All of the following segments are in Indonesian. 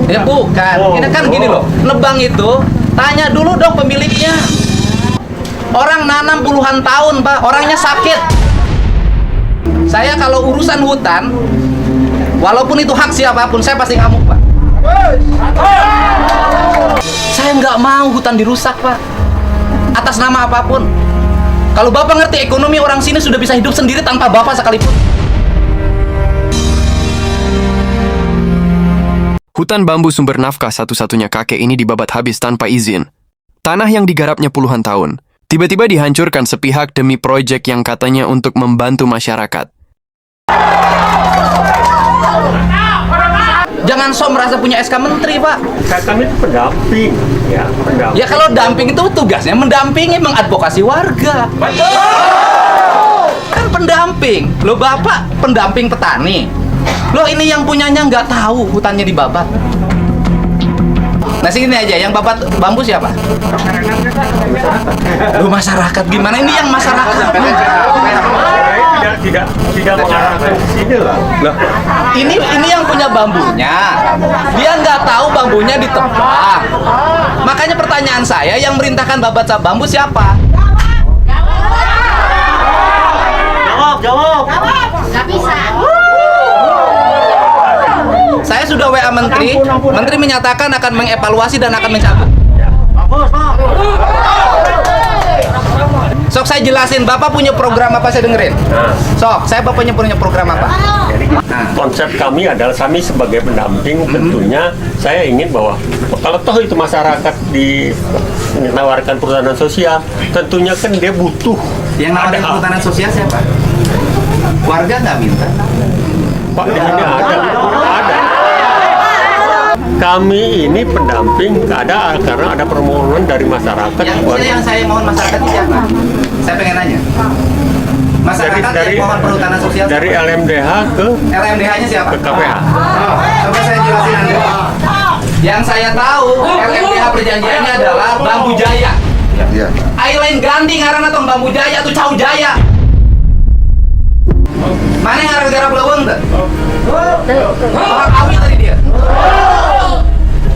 Ya bukan, ini kan gini loh, nebang itu tanya dulu dong pemiliknya. Orang nanam puluhan tahun Pak, orangnya sakit. Saya kalau urusan hutan, walaupun itu hak siapapun, saya pasti ngamuk Pak. Saya nggak mau hutan dirusak Pak, atas nama apapun. Kalau Bapak ngerti ekonomi, orang sini sudah bisa hidup sendiri tanpa Bapak sekalipun. Hutan bambu sumber nafkah satu-satunya kakek ini dibabat habis tanpa izin. Tanah yang digarapnya puluhan tahun, tiba-tiba dihancurkan sepihak demi proyek yang katanya untuk membantu masyarakat. Jangan sok merasa punya SK Menteri, Pak. Kami itu pendamping, ya, pendamping. Ya kalau damping itu tugasnya mendampingi, mengadvokasi warga. Kan pendamping. Loh Bapak pendamping petani. Loh ini yang punyanya nggak tahu hutannya dibabat. Nah sini aja, yang babat bambu siapa? Loh masyarakat gimana? Ini yang masyarakat. Tidak mengarahkan ke sini lah. Loh, ini yang punya bambunya. Dia nggak tahu bambunya ditebang. Makanya pertanyaan saya, yang merintahkan babat bambu siapa? Jawab. Nggak bisa. Saya sudah WA Menteri. Menteri menyatakan akan mengevaluasi dan akan mencabut. Sok saya jelasin, Bapak punya program apa, saya dengerin. Sok, Bapak punya program apa? Jadi konsep kami adalah kami sebagai pendamping tentunya saya ingin bahwa kalau toh itu masyarakat ditawarkan perhutanan sosial, tentunya kan dia butuh. Yang nawarin perhutanan sosial siapa? Warga nggak minta. Pak di sini ada. Kami ini pendamping ada karena ada permohonan dari masyarakat. Yang saya mohon masyarakat itu siapa? Saya pengen nanya. Masyarakat yang mohon perhutanan sosial dari LMDH ke LMDH-nya siapa? ke KPH. Coba saya jelasin nanti. Yang saya tahu LMDH perjanjiannya adalah Bambu Jaya. Iya. Ayo lain ganti ngaran atau Bambu Jaya atau Cau Jaya. Mana yang gara-gara belawang tuh? Orang awi tadi dia.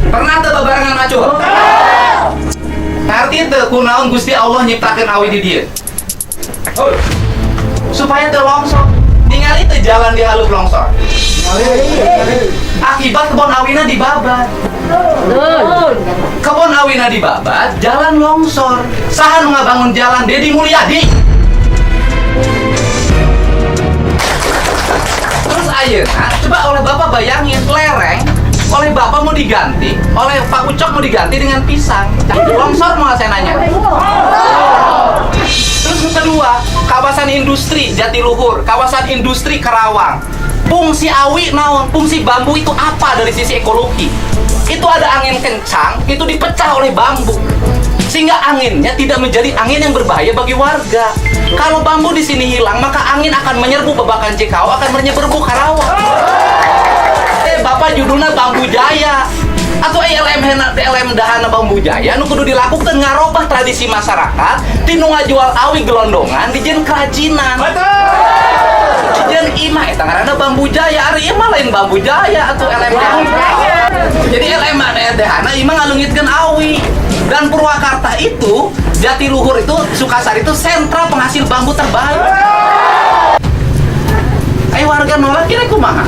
Pernah tuh babarangan macul? Ngerti tuh kunaon Gusti Allah nyiptakan awi di dia. Supaya teu longsor. Ningali teu jalan di halus longsor. Akibat kebon awina dibabat. Kebon awina dibabat, jalan longsor. Saha nu ngabangun jalan Dedi Mulyadi. Terus ayeuna coba oleh Bapak bayangin lereng oleh Bapak mau diganti, oleh Pak Ucok mau diganti dengan pisang. Longsor mau saya nanya. Terus yang kedua, kawasan industri Jatiluhur, kawasan industri Karawang. Fungsi awi naon? Fungsi bambu itu apa dari sisi ekologi? Itu ada angin kencang, itu dipecah oleh bambu. Sehingga anginnya tidak menjadi angin yang berbahaya bagi warga. Kalau bambu di sini hilang, maka angin akan menyerbu Babakan Cikau, akan menyerbu Karawang. Bapak judulnya Bambu Jaya atau LM dahana Bambu Jaya nu kudu dilakukan ngarobah tradisi masyarakat tinu ngajual awi gelondongan di jen kerajinan. Di jen imah eta ngaranna Bambu Jaya, ari imah lain Bambu Jaya atau LM Jaya. Jadi LM dahana imah ngalungitkeun awi. Dan Purwakarta itu, Jatiluhur itu, Sukasari itu sentra penghasil bambu terbaik. Ayo warga nolak kira kumaha?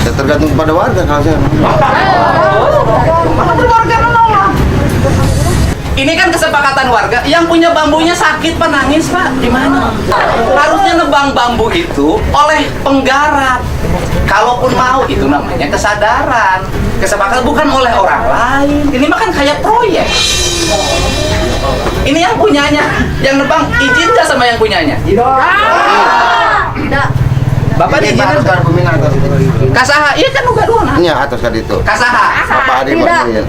Ya tergantung pada warga kalau saya. Mana warga menolak? Ini kan kesepakatan warga. Yang punya bambunya sakit, Pak, nangis, Pak. Gimana? Harusnya nebang bambu itu oleh penggarap. Kalaupun mau, itu namanya kesadaran. Kesepakatan bukan oleh orang lain. Ini mah kan kayak proyek. Ini yang punyanya. Yang nebang izin nggak sama yang punyanya? Tidak. Bapak Ini izin atas kan pembina atas. Kasaha, iya kan uga dua. Iya atas kan itu. Kasaha. Bapak Adi Tidak, Martin.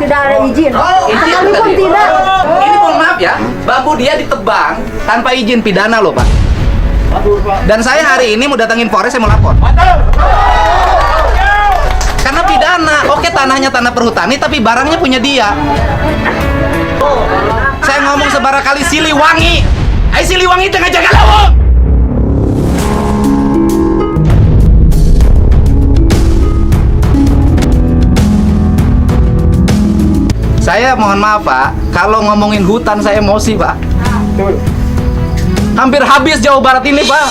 tidak ada izin. Izin Sekalipun tadi. tidak. Ini mohon maaf ya, bambu dia ditebang tanpa izin, pidana loh Pak. Dan saya hari ini mau datangin Polres, saya mau lapor. Karena pidana, oke tanahnya tanah perhutani, tapi barangnya punya dia. Saya ngomong sebarang kali Siliwangi. Ayo Siliwangi tengah jaga lawang. Saya mohon maaf Pak, kalau ngomongin hutan saya emosi Pak. Hampir habis Jawa Barat ini Pak.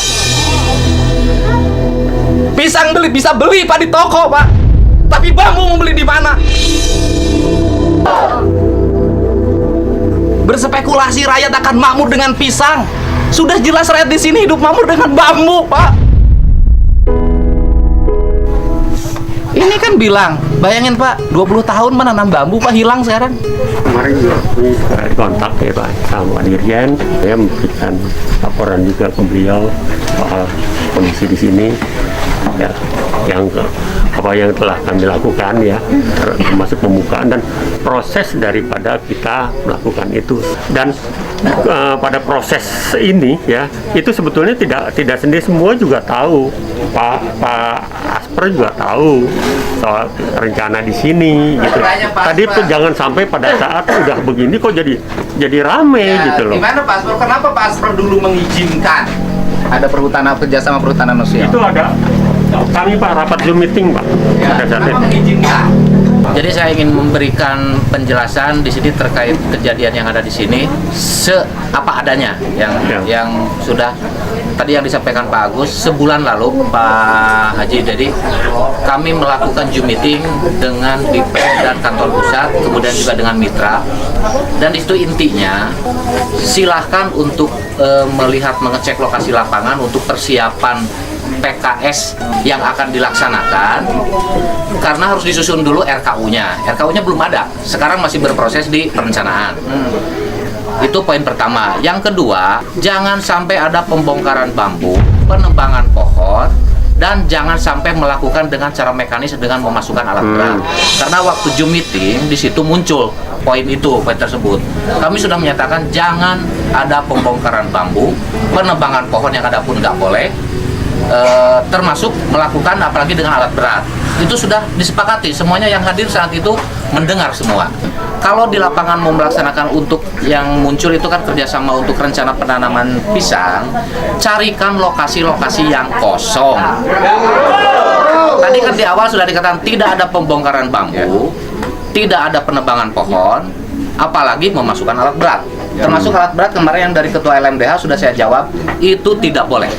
Pisang bisa beli Pak di toko Pak. Tapi bambu mau beli di mana? Berspekulasi rakyat akan makmur dengan pisang. Sudah jelas rakyat di sini hidup makmur dengan bambu, Pak. Ini kan bilang, bayangin Pak, 20 tahun menanam bambu Pak, hilang sekarang. Kemarin juga ini kontak ya Pak sama Pak Dirjen, saya memberikan laporan juga ke beliau soal kondisi di sini, ya, yang apa yang telah kami lakukan ya, termasuk pembukaan dan proses daripada kita melakukan itu. Dan pada proses ini ya, itu sebetulnya tidak sendiri, semua juga tahu. Pak Asper juga tahu soal rencana di sini gitu. Tadi tuh jangan sampai pada saat udah begini kok jadi rame gitu loh. Gimana Pak Asper? Kenapa Pak Asper dulu mengizinkan ada perhutanan kerjasama perhutanan sosial? Itu ada kami Pak rapat Zoom meeting Pak. Pada saat itu. Mengizinkan? Jadi saya ingin memberikan penjelasan di sini terkait kejadian yang ada di sini apa adanya yang sudah tadi yang disampaikan Pak Agus sebulan lalu Pak Haji. Jadi kami melakukan Zoom meeting dengan BPM dan kantor pusat, kemudian juga dengan mitra. Dan di situ intinya silahkan untuk melihat mengecek lokasi lapangan untuk persiapan PKS yang akan dilaksanakan, karena harus disusun dulu RKU-nya. RKU-nya belum ada, sekarang masih berproses di perencanaan. Itu poin pertama. Yang kedua, jangan sampai ada pembongkaran bambu, penebangan pohon, dan jangan sampai melakukan dengan cara mekanis dengan memasukkan alat berat. Karena waktu Zoom meeting di situ muncul poin tersebut. Kami sudah menyatakan jangan ada pembongkaran bambu, penebangan pohon yang ada pun nggak boleh. Termasuk melakukan apalagi dengan alat berat. Itu sudah disepakati, semuanya yang hadir saat itu mendengar semua. Kalau di lapangan mau melaksanakan untuk yang muncul itu kan kerjasama untuk rencana penanaman pisang, carikan lokasi-lokasi yang kosong. Tadi kan di awal sudah dikatakan tidak ada pembongkaran bambu, tidak ada penebangan pohon, apalagi memasukkan alat berat. Termasuk alat berat kemarin yang dari Ketua LMDH sudah saya jawab, itu tidak boleh.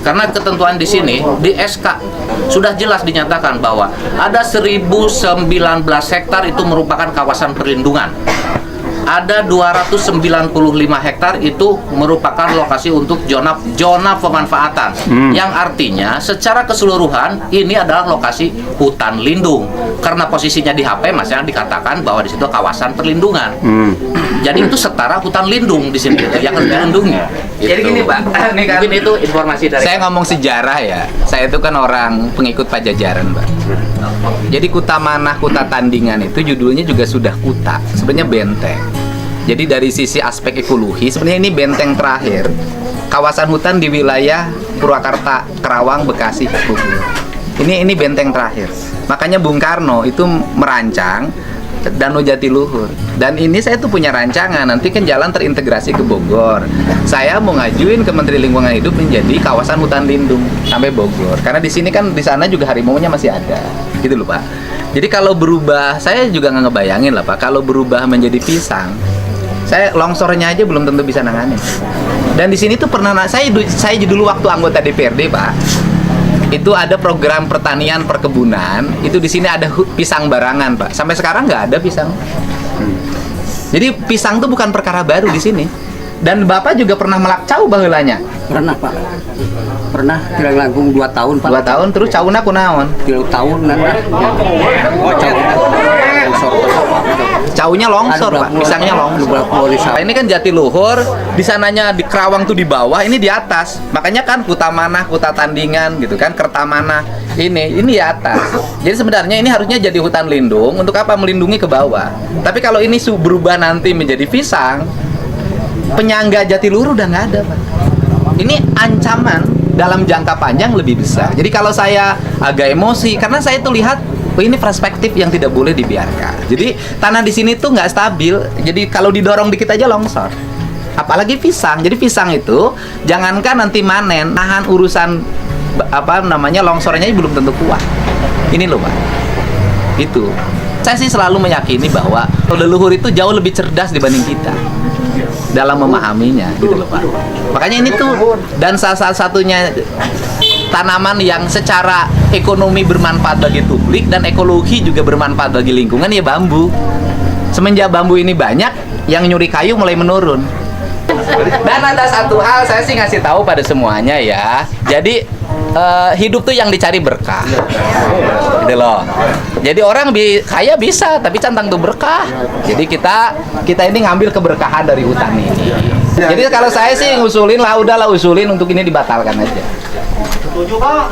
Karena ketentuan di sini, di SK sudah jelas dinyatakan bahwa ada 1019 hektar itu merupakan kawasan perlindungan. Ada 295 hektar itu merupakan lokasi untuk zona pemanfaatan. Yang artinya secara keseluruhan ini adalah lokasi hutan lindung. Karena posisinya di HP masih dikatakan bahwa di situ kawasan perlindungan. Jadi itu setara hutan lindung di sini yang harus dilindungi. Jadi gini Pak, ini kan mungkin itu informasi dari saya ngomong sejarah ya. Saya itu kan orang pengikut Pajajaran, Pak. Jadi Kuta Manah, Kuta Tandingan itu judulnya juga sudah kuta, sebenarnya benteng. Jadi dari sisi aspek ekologi, sebenarnya ini benteng terakhir kawasan hutan di wilayah Purwakarta, Kerawang, Bekasi, Bogor. Ini benteng terakhir. Makanya Bung Karno itu merancang Danau Jatiluhur. Dan ini saya tuh punya rancangan, nanti kan jalan terintegrasi ke Bogor. Saya mau ngajuin ke Menteri Lingkungan Hidup menjadi kawasan hutan lindung sampai Bogor. Karena di sini kan di sana juga harimaunya masih ada. Gitu loh, Pak. Jadi kalau berubah, saya juga nggak ngebayangin lah, Pak, kalau berubah menjadi pisang, saya longsornya aja belum tentu bisa nanganin. Dan di sini tuh pernah saya dulu waktu anggota DPRD, Pak. Itu ada program pertanian perkebunan, itu di sini ada pisang barangan, Pak. Sampai sekarang nggak ada pisang. Jadi pisang tuh bukan perkara baru di sini. Dan Bapak juga pernah melakcau baheulanya. Pernah Pak, pernah kira langkung 2 tahun Pak. 2 tahun terus cauna kunaon? 3 tahun Caunya longsor, Pak. Pisangnya longsor. Nah, ini kan Jatiluhur, di sananya di Kerawang tuh di bawah, ini di atas. Makanya kan Kuta Manah, Kuta Tandingan gitu kan, Kertamanah. Ini di atas. Jadi sebenarnya ini harusnya jadi hutan lindung untuk apa? Melindungi ke bawah. Tapi kalau ini berubah nanti menjadi pisang, penyangga Jatiluhur udah nggak ada, Pak. Ini ancaman dalam jangka panjang lebih besar. Jadi kalau saya agak emosi karena saya tuh lihat ini perspektif yang tidak boleh dibiarkan. Jadi tanah di sini tuh nggak stabil. Jadi kalau didorong dikit aja longsor. Apalagi pisang. Jadi pisang itu jangankan nanti manen, nahan urusan longsornya belum tentu kuat. Ini loh, Pak. Itu. Saya sih selalu meyakini bahwa leluhur itu jauh lebih cerdas dibanding kita dalam memahaminya, gitu loh Pak. Makanya ini tuh, dan salah satunya tanaman yang secara ekonomi bermanfaat bagi publik dan ekologi juga bermanfaat bagi lingkungan ya bambu. Semenjak bambu ini banyak, yang nyuri kayu mulai menurun. Dan ada satu hal saya sih ngasih tahu pada semuanya ya. Jadi hidup tuh yang dicari berkah, gitu loh. Jadi orang kaya bisa, tapi centang tuh berkah. Jadi kita ini ngambil keberkahan dari hutan ini. Jadi kalau saya sih ngusulin lah, udahlah usulin untuk ini dibatalkan aja. Setuju Pak?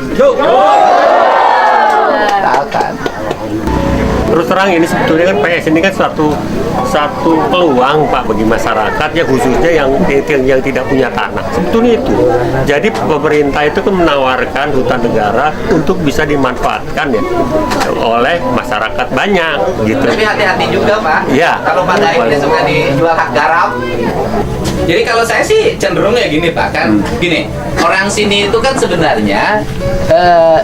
Batalkan. Terus terang ini sebetulnya kan PS ini kan satu peluang Pak bagi masyarakat ya, khususnya yang tidak punya tanah. Sebetulnya itu. Jadi pemerintah itu kan menawarkan hutan negara untuk bisa dimanfaatkan ya oleh masyarakat banyak gitu. Tapi hati-hati juga Pak. Iya. Kalau Pak Daeng dia suka dijual hak garap. Jadi kalau saya sih cenderung ya gini Pak, kan gini, orang sini itu kan sebenarnya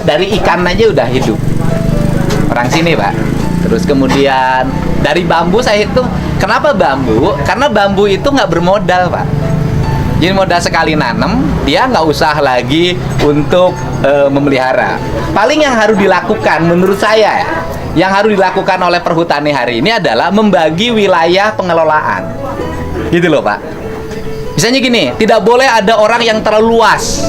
dari ikan aja udah hidup. Orang sini Pak. Terus kemudian dari bambu saya hitung, kenapa bambu? Karena bambu itu nggak bermodal Pak. Jadi modal sekali nanam, dia nggak usah lagi untuk memelihara. Paling yang harus dilakukan menurut saya ya, yang harus dilakukan oleh perhutani hari ini adalah membagi wilayah pengelolaan. Gitu loh Pak. Misalnya gini, tidak boleh ada orang yang terlalu luas.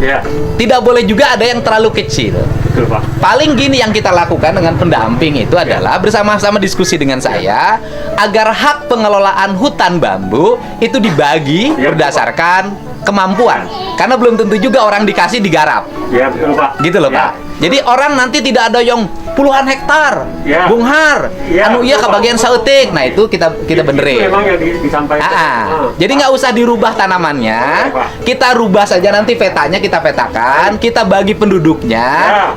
Ya. Tidak boleh juga ada yang terlalu kecil. Betul, Pak. Paling gini yang kita lakukan dengan pendamping itu adalah bersama-sama diskusi dengan saya agar hak pengelolaan hutan bambu itu dibagi berdasarkan kemampuan. Karena belum tentu juga orang dikasih digarap. Ya, betul Pak. Gitu loh Ya. Pak. Jadi orang nanti tidak ada yang puluhan hektar, Ya. Bung Har, Ya, anu iya betul, kebagian Pak. sautik. Nah itu kita benerin. Itu memang yang disampaikan. Jadi nggak usah dirubah tanamannya, Pak. kita rubah saja nanti petanya kita petakan, kita bagi penduduknya,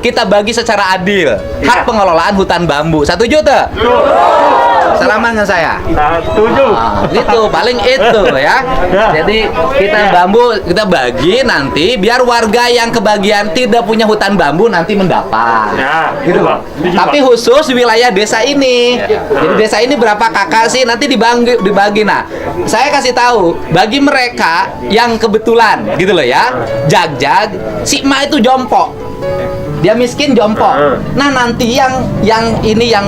kita bagi secara adil hak pengelolaan hutan bambu. Setuju tuh? Salaman dengan saya. Setuju. Itu paling itu ya. Jadi kita bambu kita bagi nanti biar warga yang kebagian tidak punya hutan bambu nanti mendapat. Ya, Gitu betul, loh. Pak. Setuju, Tapi Pak. khusus wilayah desa ini. Jadi desa ini berapa kakak sih nanti dibagi. Nah, saya kasih tahu bagi mereka yang kebetulan gitu loh ya. Jag si Ma itu jompo. Dia miskin jompo. Nah, nanti yang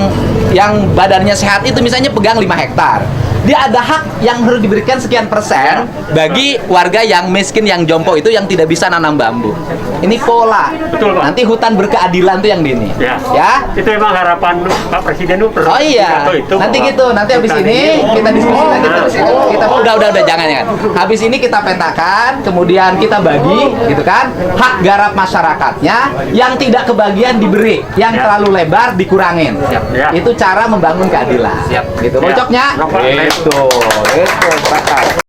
badannya sehat itu misalnya pegang 5 hektar. Dia ada hak yang harus diberikan sekian persen bagi warga yang miskin yang jompo itu yang tidak bisa nanam bambu. Ini pola. Betul, Pak. Nanti hutan berkeadilan tuh yang di ini. Ya. Ya. Itu emang harapan Pak Presiden itu. Oh iya. Nanti gitu, nanti habis ini kita diskusi lagi terus. Kita udah jangan. Habis ini kita petakan, kemudian kita bagi gitu kan. Hak garap masyarakatnya yang tidak kebagian diberi, yang terlalu lebar dikurangin. Ya. Itu cara membangun keadilan. Siap. Gitu. Ya. Cocoknya? Bapak, Itu. Sepakat.